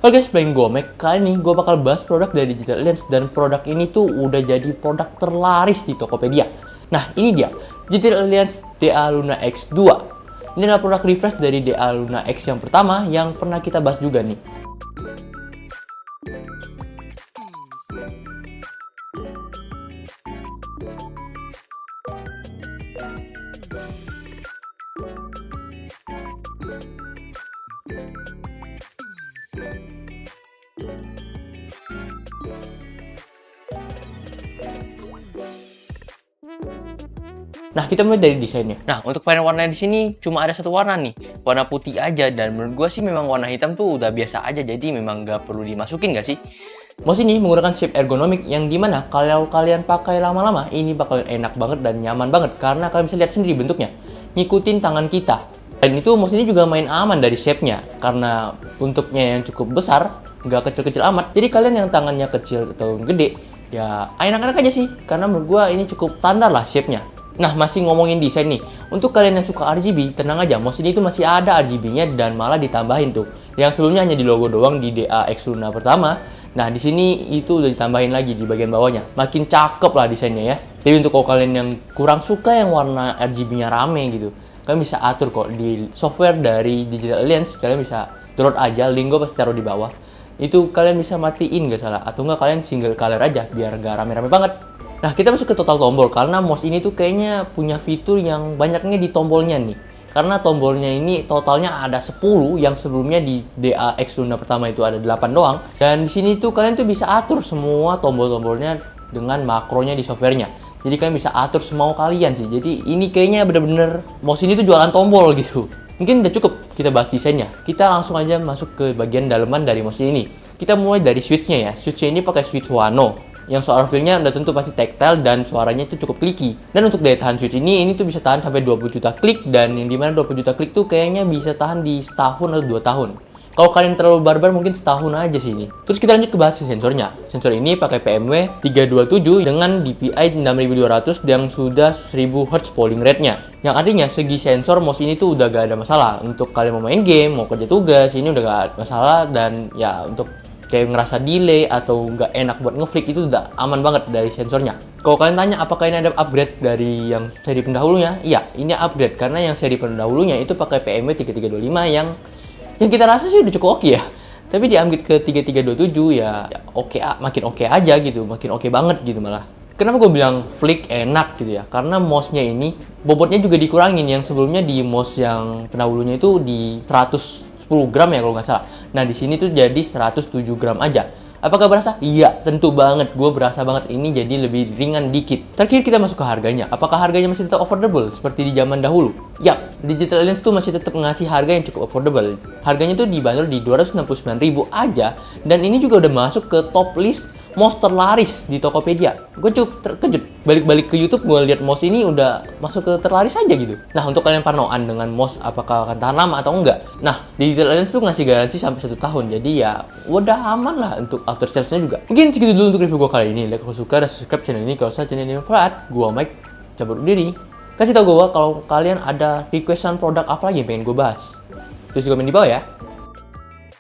Oke, selain gue Mac, kali ini gue bakal bahas produk dari Digital Alliance, dan produk ini tuh udah jadi produk terlaris di Tokopedia. Nah, ini dia, Digital Alliance DA Luna X2. Ini adalah produk refresh dari DA Luna X yang pertama yang pernah kita bahas juga nih. Nah, kita mulai dari desainnya. Nah, untuk varian warna di sini cuma ada satu warna nih, warna putih aja. Dan menurut gue sih memang warna hitam tuh udah biasa aja, jadi memang nggak perlu dimasukin nggak sih? Mouse ini menggunakan shape ergonomik yang dimana kalau kalian pakai lama-lama, ini bakal enak banget dan nyaman banget karena kalian bisa lihat sendiri bentuknya, ngikutin tangan kita. Dan itu mouse ini juga main aman dari shape-nya karena bentuknya yang cukup besar, nggak kecil-kecil amat. Jadi kalian yang tangannya kecil atau gede, ya enak-enak aja sih, karena menurut gue ini cukup standar lah shape-nya. Nah, masih ngomongin desain nih. Untuk kalian yang suka RGB, tenang aja, mouse ini tuh masih ada RGB-nya dan malah ditambahin tuh. Yang sebelumnya hanya di logo doang di DA X Luna pertama. Nah, di sini itu udah ditambahin lagi di bagian bawahnya. Makin cakep lah desainnya ya. Jadi untuk kalau kalian yang kurang suka yang warna RGB-nya rame gitu, kalian bisa atur kok di software dari Digital Alliance. Kalian bisa download aja, link gue pasti taruh di bawah. Itu kalian bisa matiin gak salah, atau enggak kalian single color aja biar gak rame-rame banget. Nah, kita masuk ke total tombol karena mouse ini tuh kayaknya punya fitur yang banyaknya di tombolnya nih. Karena tombolnya ini totalnya ada 10, yang sebelumnya di DA X Luna pertama itu ada 8 doang. Dan di sini tuh kalian tuh bisa atur semua tombol-tombolnya dengan makronya di softwarenya. Jadi kalian bisa atur semau kalian sih. Jadi ini kayaknya bener-bener mouse ini tuh jualan tombol gitu. Mungkin udah cukup kita bahas desainnya. Kita langsung aja masuk ke bagian daleman dari mouse ini. Kita mulai dari switch-nya ya. Switch-nya ini pakai switch Wano. Yang suara feel-nya udah tentu pasti tactile dan suaranya itu cukup clicky. Dan untuk daya tahan switch ini tuh bisa tahan sampai 20 juta klik, dan yang dimana 20 juta klik tuh kayaknya bisa tahan di setahun atau 2 tahun. Kalau kalian terlalu barbar mungkin setahun aja sih ini. Terus kita lanjut ke bahas sensornya. Sensor ini pakai PMW 327 dengan DPI 6200 yang sudah 1000 Hz polling rate-nya. Yang artinya segi sensor mouse ini tuh udah gak ada masalah. Untuk kalian mau main game, mau kerja tugas, ini udah gak ada masalah. Dan ya untuk kayak ngerasa delay atau nggak enak buat ngeflick itu udah aman banget dari sensornya. Kalau kalian tanya apakah ini ada upgrade dari yang seri pendahulunya? Iya, ini upgrade karena yang seri pendahulunya itu pakai PMW 3325 yang kita rasa sih udah cukup oke ya. Tapi di upgrade ke 3327 ya oke, makin oke aja gitu, makin oke banget gitu malah. Kenapa gue bilang flick enak gitu ya? Karena mouse-nya ini bobotnya juga dikurangin. Yang sebelumnya di mouse yang pendahulunya itu di 110 gram ya kalau nggak salah. Nah, di sini tuh jadi 107 gram aja. Apakah berasa? Iya, tentu banget. Gue berasa banget ini jadi lebih ringan dikit. Terakhir kita masuk ke harganya. Apakah harganya masih tetap affordable seperti di zaman dahulu? Yap, Digital Alliance tuh masih tetap ngasih harga yang cukup affordable. Harganya tuh dibanderol di 269.000 aja. Dan ini juga udah masuk ke top list mouse terlaris di Tokopedia. Gue cukup terkejut. Balik-balik ke YouTube, gue lihat mouse ini udah masuk ke terlaris aja gitu. Nah, untuk kalian parnoan dengan mouse apakah akan tahan lama atau enggak? Nah, Digital Alliance tuh ngasih garansi sampai 1 tahun. Jadi ya udah aman lah untuk after sales-nya juga. Mungkin segitu dulu untuk review gue kali ini. Like kalau suka dan subscribe channel ini kalau channel ini bermanfaat. Gue Mike, cabut diri. Kasih tau gue kalau kalian ada requestan produk apa lagi yang pengen gue bahas. Tulis di komen di bawah ya.